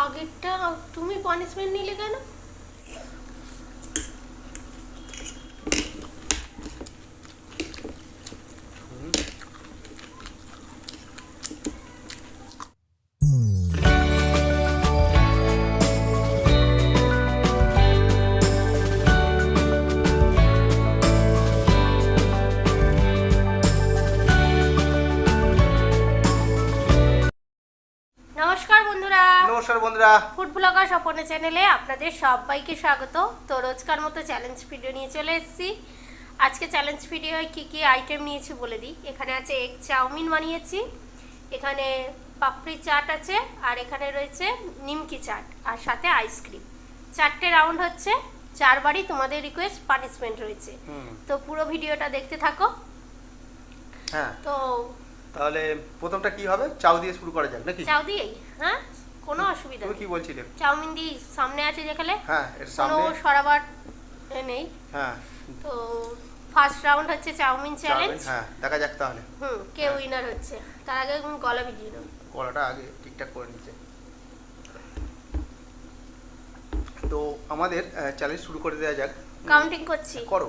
আগেরটা তুমি পানিশমেন্ট নিলে কেন? নমস্কার বন্ধুরা, ফুড ব্লগার স্বপনে চ্যানেলে আপনাদের সবাইকে স্বাগত। তো রোজকার মতো চ্যালেঞ্জ ভিডিও নিয়ে চলে এসেছি। আজকে চ্যালেঞ্জ ভিডিওয় কি আইটেম নিয়েছি বলে দিই। এখানে আছে এগ চাউমিন বানিয়েছি, এখানে পাপড়ি চাট আছে, আর এখানে রয়েছে নিমকি চাট, আর সাথে আইসক্রিম। 4টে রাউন্ড হচ্ছে, 4বারই তোমাদের রিকোয়েস্ট পানিশমেন্ট রয়েছে। তো পুরো ভিডিওটা দেখতে থাকো। হ্যাঁ, তো তাহলে প্রথমটা কি হবে? চাউ দিয়ে শুরু করা যাক নাকি? চাউ দিয়েই, হ্যাঁ, কোনো অসুবিধা নেই। তুমি কি বলছিলে? চাউমিন দি সামনে আছে যেখানে, হ্যাঁ, এর কোনো সামনে সরাবার নেই। হ্যাঁ, তো ফার্স্ট রাউন্ড হচ্ছে চাউমিন চ্যালেঞ্জ। হ্যাঁ, দেখা যাক তাহলে কে উইনার হচ্ছে। তার আগে গলা ভিজিয়ে নাও। গলাটা আগে ঠিকঠাক করে নিচ্ছে। তো আমাদের চ্যালেঞ্জ শুরু করে দেওয়া যাক। কাউন্টিং করছি, করো।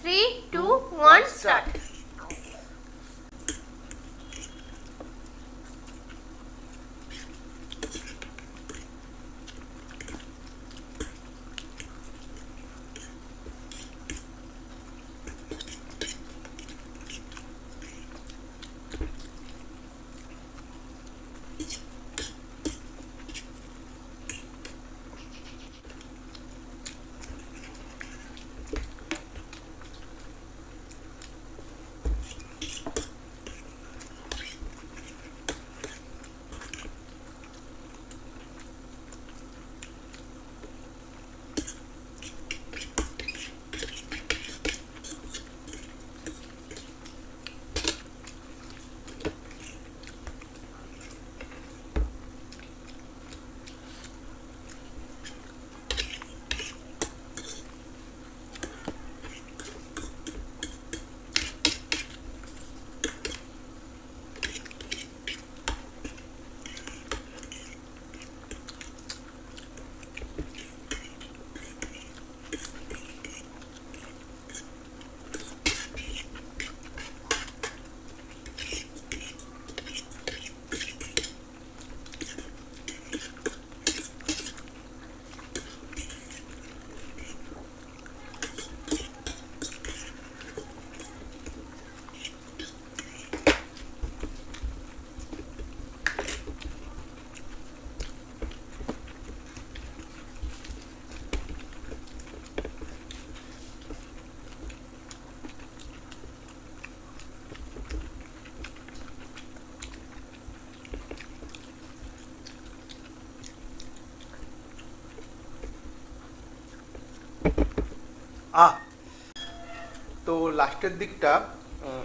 3 2 1 স্টার্ট। তো লাস্টের দিকটা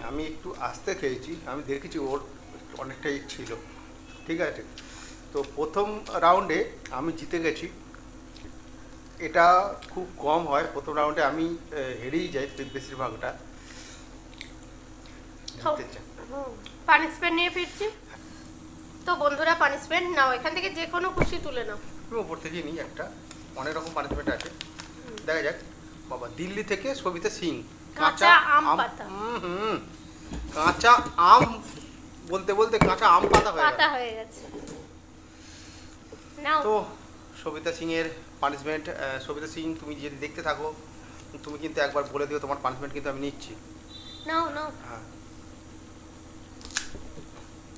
আমি একটু আস্তে খেয়েছি, আমি দেখেছি ওর অনেকটাই ছিল, ঠিক আছে। তো প্রথম রাউন্ডে আমি জিতে গেছি। এটা খুব কম হয়, প্রথম রাউন্ডে আমি হেরেই যাই বেশিরভাগটা। পানিশমেন্ট নিয়ে ফিরছি। তো বন্ধুরা, পানিশমেন্ট নাও, এখান থেকে যে কোনো খুশি তুলে নাও। তুমি ওপর থেকে নিই একটা, অনেক রকম পানিশমেন্ট আছে, দেখা যাক। বাবা, দিল্লি থেকে সবিতা সিং, কাঁচা আম পাতা। কাঁচা আম বলতে বলতে কাঁচা আম পাতা হয়ে গেছে। নাও। তো সবিতা সিং এর পানিশমেন্ট। সবিতা সিং, তুমি যদি দেখতে থাকো, তুমি কিন্তু একবার বলে দিও তোমার পানিশমেন্ট কিন্তু আমি নিচ্ছি। নাও নাও। হ্যাঁ,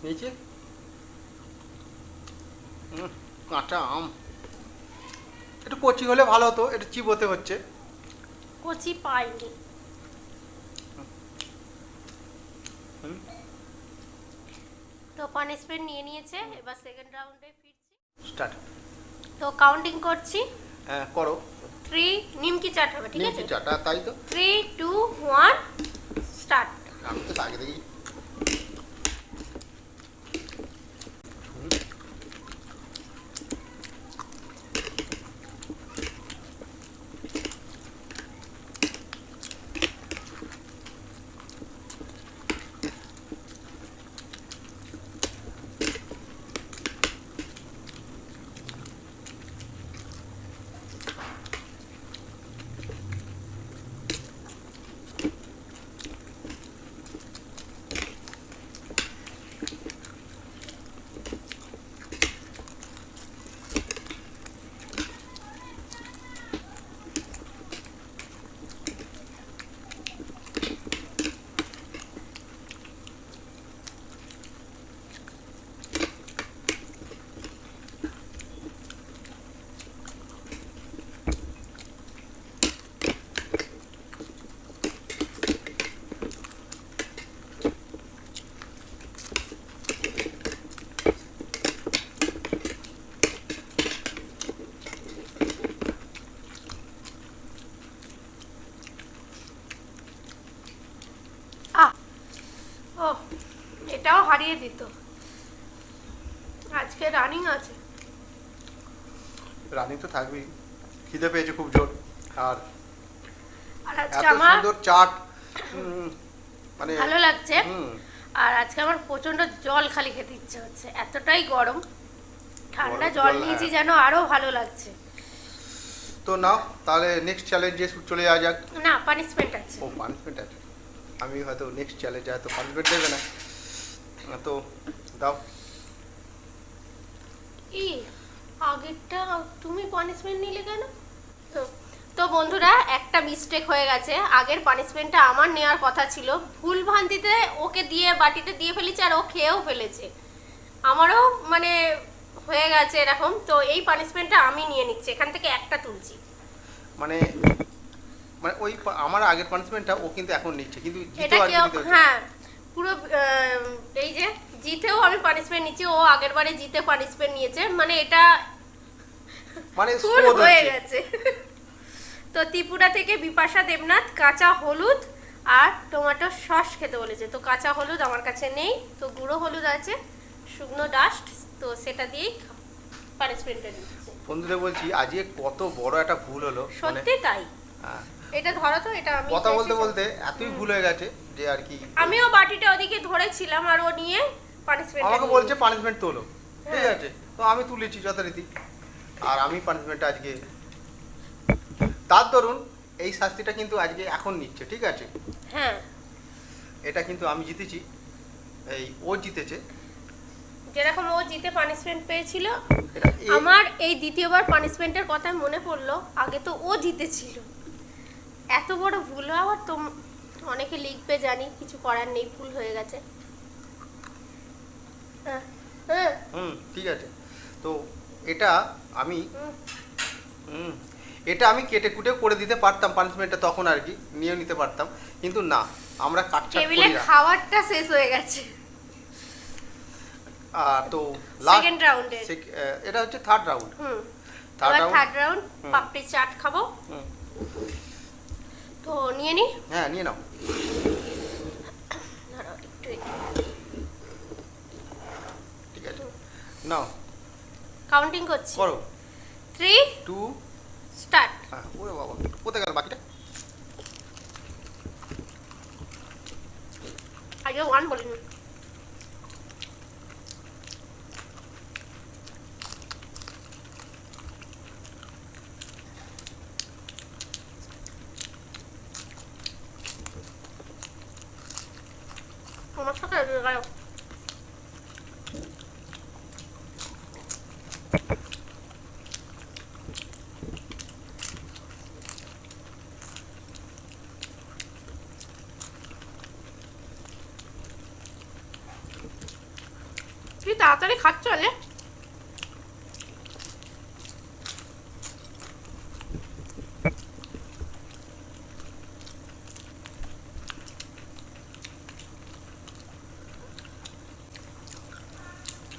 নিচে কাঁচা আম একটু কচি হলে ভালো হতো, একটু চিবোতে হচ্ছে। কচি পাইনি। তো পানিশমেন্ট নিয়ে নিয়েছে, এবার সেকেন্ড রাউন্ডে ফিরছি। স্টার্ট। তো কাউন্টিং করছি। হ্যাঁ, করো। 3 নিমকি চাট হবে, ঠিক আছে? নিমকি চাটা, তাই তো। 3 2 1 স্টার্ট। আমি তো আগে দেখি। দিত। আজকে রানিং আছে। রানিং তো থাকবেই, খিদে পেয়েছে খুব জোর। আর আজকে এত আমার সুন্দর চাট, মানে ভালো লাগছে। আর আজকে আমার প্রচন্ড জল খালি খেতে ইচ্ছে হচ্ছে, এতটাই গরম। ঠান্ডা গরম জল জল, নিয়েছি হ্যাঁ। যেন আরো ভালো লাগছে। তো নাও তাহলে নেক্সট চ্যালেঞ্জে চলে যাওয়া যাক। না, পানিশমেন্ট আছে। ও পানিশমেন্ট আছে, আমি হয়তো নেক্সট চ্যালেঞ্জে হয়তো পানিশমেন্ট দেবে না, তো দাও। ই আগেরটা তুমি পানিশমেন্ট নিলে কেন? তো বন্ধুরা, একটা মিস্টেক হয়ে গেছে। আগের পানিশমেন্টটা আমার নেওয়ার কথা ছিল, ভুল ভ্রান্তিতে ওকে দিয়ে বাটিতে দিয়ে ফেলেছি আর ও খেয়েও ফেলেছে। আমারও মানে হয়ে গেছে এরকম। তো এই পানিশমেন্টটা আমি নিয়ে নিচ্ছি, এখান থেকে একটা তুলছি। মানে মানে ওই আমার আগের পানিশমেন্টটা ও কিন্তু এখন নিচ্ছে, কিন্তু এটা জিতেও আর কেউ, কি নিতে হচ্ছে। হ্যাঁ, পুরো এই যে জিতেও আমি পানিশমেন্ট নিচ্ছি, ও আগের বারে জিতে পানিশমেন্ট নিয়েছে, মানে এটা মানে ফুল শোধ হয়ে হচ্ছে। গেছে। তো ত্রিপুরা থেকে বিপাশা দেবনাথ কাঁচা হলুদ আর টমেটো সস খেতে বলেছে। তো কাঁচা হলুদ আমার কাছে নেই, তো গুঁড়ো হলুদ আছে, শুকনো ডাস্ট, তো সেটা দিয়েই পানিশমেন্টটা দিচ্ছে। বন্ধুদের বলছি আজকে কত বড় একটা ভুল হলো, মানে সত্যি তাই। হ্যাঁ, এটা ধরো তো, এটা আমি কথা বলতে খেয়েছি। বলতে এতই ভুল হয়ে গেছে যে আর কি আমিও বাটিটা ওদিকে ধরেছিলাম আর ও নিয়ে পানিশমেন্ট আমাকে বলছে পানিশমেন্ট তোলো, ঠিক হ্যাঁ। আছে, তো আমি তুলেছি যথারীতি। আর আমি পানিশমেন্টটা আজকে, তার দরুন এই শাস্তিটা কিন্তু আজকে এখন নিচ্ছে, ঠিক আছে। হ্যাঁ, এটা কিন্তু আমি জিতেছি, এই ও জিতেছে। যেরকম ও জিতে পানিশমেন্ট পেয়েছিল, এটা আমার এই দ্বিতীয়বার পানিশমেন্টের কথা মনে পড়লো, আগে তো ও জিতেছিল। এত বড় ভুল আবার তো অনেকে লিখবে, জানি, কিছু করার নেই, ভুল হয়ে গেছে। হ্যাঁ, হ্যাঁ, ঠিক আছে। তো এটা আমি এটা আমি কেটে কুটে করে দিতে পারতাম পানিশমেন্টটা, তখন আর কি নিয়ে নিতে পারতাম, কিন্তু না, আমরা কাটছাট টেবিলে করি না। খাবারটা শেষ হয়ে গেছে। তো সেকেন্ড রাউন্ডে এটা হচ্ছে থার্ড রাউন্ড। থার্ড রাউন্ড পাপড়ি চাট খাবো। তো নিয়ে নি। হ্যাঁ, নিয়ে নাও। দাঁড়াও, একটু ঠিক আছে, নাও, কাউন্টিং করছি। করো। 3 2 স্টার্ট। হ্যাঁ, ওরে বাবা, কোথায় গেল বাকিটা? আগে 1 বলিনি। তোমার সাথে গেল। কি তাড়াতাড়ি খাচ্ছ রে?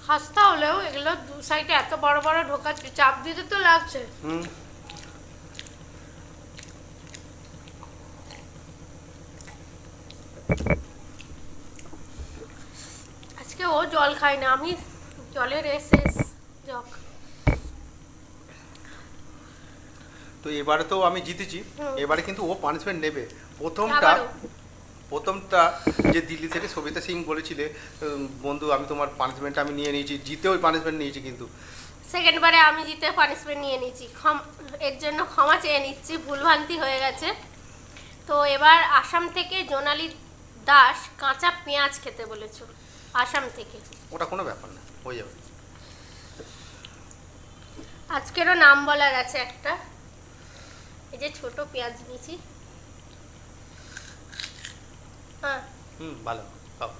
খাস্তা হলেও এগুলো দু সাইডে এত বড় বড় ঢোকাচ্ছে, চাপ দিতে তো লাগছে। আজকে ও জল খায় না, আমি জলের শেষ জগ। তো এবারে তো আমি জিতেছি, এবারে কিন্তু ও পানিশমেন্ট নেবে। আবারও? প্রথমটা যে দিল্লি থেকে সবিতা সিং বলেছিলে, বন্ধু আমি তোমার পানিশমেন্ট আমি নিয়ে নিয়েছি, জিতেও ওই পানিশমেন্ট নিয়েছি, কিন্তু সেকেন্ড বারে আমি জিতে পানিশমেন্ট নিয়ে নিয়েছি। এর জন্য ক্ষমা চেয়ে নিচ্ছি, ভুলভ্রান্তি হয়ে গেছে। তো এবার আসাম থেকে জোনালি দাস কাঁচা পেঁয়াজ খেতে বলেছো, আসাম থেকে। ওটা কোনো ব্যাপার না, হয়ে যাবে। আজকেরও নাম বলার আছে একটা, এই যে ছোট পেঁয়াজ নিয়েছি। হ্যাঁ, ভালো, খাও।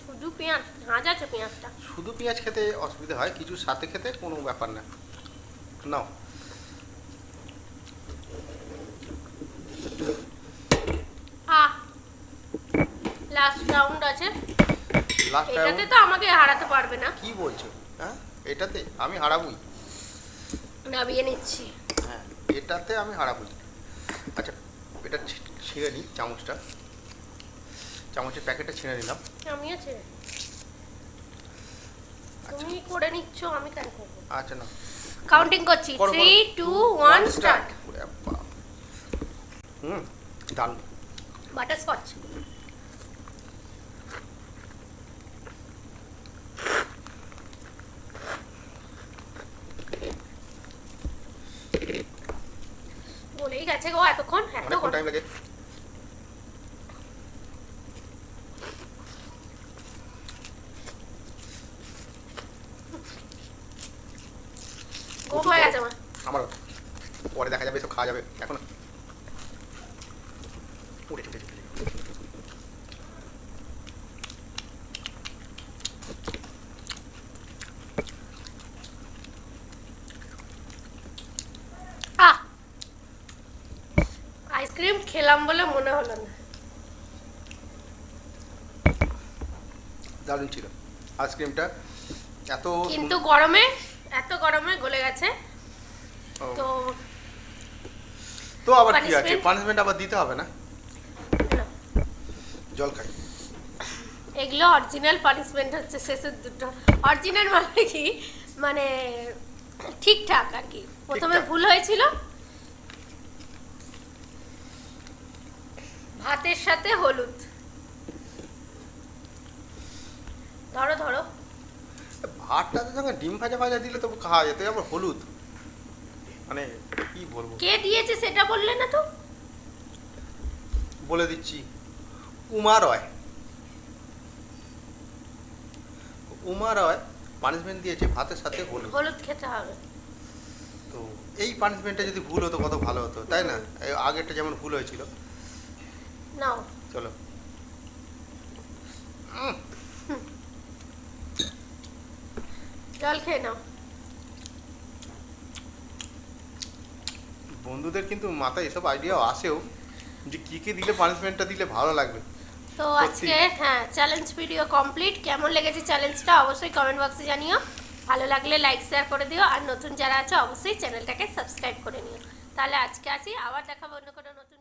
শুধু পেঁয়াজ, ঝাঁঝ আছে পেঁয়াজটা। শুধু পেঁয়াজ খেতে অসুবিধা হয়, কিছু সাথে খেতে কোনো ব্যাপার না। নাও। লাস্ট রাউন্ড আছে। লাস্ট এটাতে রাউন্ড? তো আমাকে হারাতে পারবে না। কি বলছো? হ্যাঁ, এটাতে আমি হারাবই। নামিয়ে নিচ্ছি। হ্যাঁ, এটাতে আমি হারাবই। আচ্ছা, এটা ছিঁড়ে নিই চামচটা। চামচের প্যাকেটটা ছিঁড়ে নিলাম। আমিও ছেড়ে তুমি করে নিচ্ছ, আমি কেন করবো? আচ্ছা না, কাউন্টিং করছি, 3 2 1 স্টার্ট। দারুণ। বাটারস্কচ। বলেই গেছে গো এতক্ষণ, এত অনেকক্ষণ টাইম লাগে। ঘুম হয়ে গেছে আমার। আমারও পরে দেখা যাবে, সব খাওয়া যাবে এখন। উঠে উঠে উঠে। আইসক্রিম খেলাম বলে মনে হলো না। দারুণ ছিল আইসক্রিমটা, এত কিন্তু গরমে, এত গরমে গলে গেছে। তো তো আবার কি আছে, পানিশমেন্ট আবার দিতে হবে না? জল খাই। এগুলো অরিজিনাল পানিশমেন্ট হচ্ছে শেষের দুটো। অরিজিনাল মানে কি, মানে ঠিকঠাক আর কি। প্রথমে ভুল হয়েছিল, ভাতের সাথে হলুদ। ধরো ধরো, ভাতটাতে সঙ্গে ডিম ভাজা ভাজা দিলে তবু খাওয়া যেত, আবার হলুদ মানে কি বলবো। কে দিয়েছে সেটা বললে না তো? বলে দিচ্ছি, উমা রয়। উমা রয় পানিশমেন্ট দিয়েছে ভাতের সাথে হলুদ। হলুদ খেতে হবে। তো এই পানিশমেন্টটা যদি ভুল হতো কত ভালো হতো, তাই না? এই আগেরটা যেমন ভুল হয়েছিল। নাও চলো। জল খেয়ে নাও। বন্ধুদের কিন্তু মাথায় এসব আইডিয়াও আসেও যে কী কী দিলে পানিশমেন্টটা দিলে ভালো লাগবে। তো আজকে হ্যাঁ চ্যালেঞ্জ ভিডিও কমপ্লিট। কেমন লেগেছে চ্যালেঞ্জটা অবশ্যই কমেন্ট বক্সে জানিও। ভালো লাগলে লাইক শেয়ার করে দিও, আর নতুন যারা আছে অবশ্যই চ্যানেলটাকে সাবস্ক্রাইব করে নিও। তাহলে আজকে আসি, আবার দেখাবো অন্য কোনো নতুন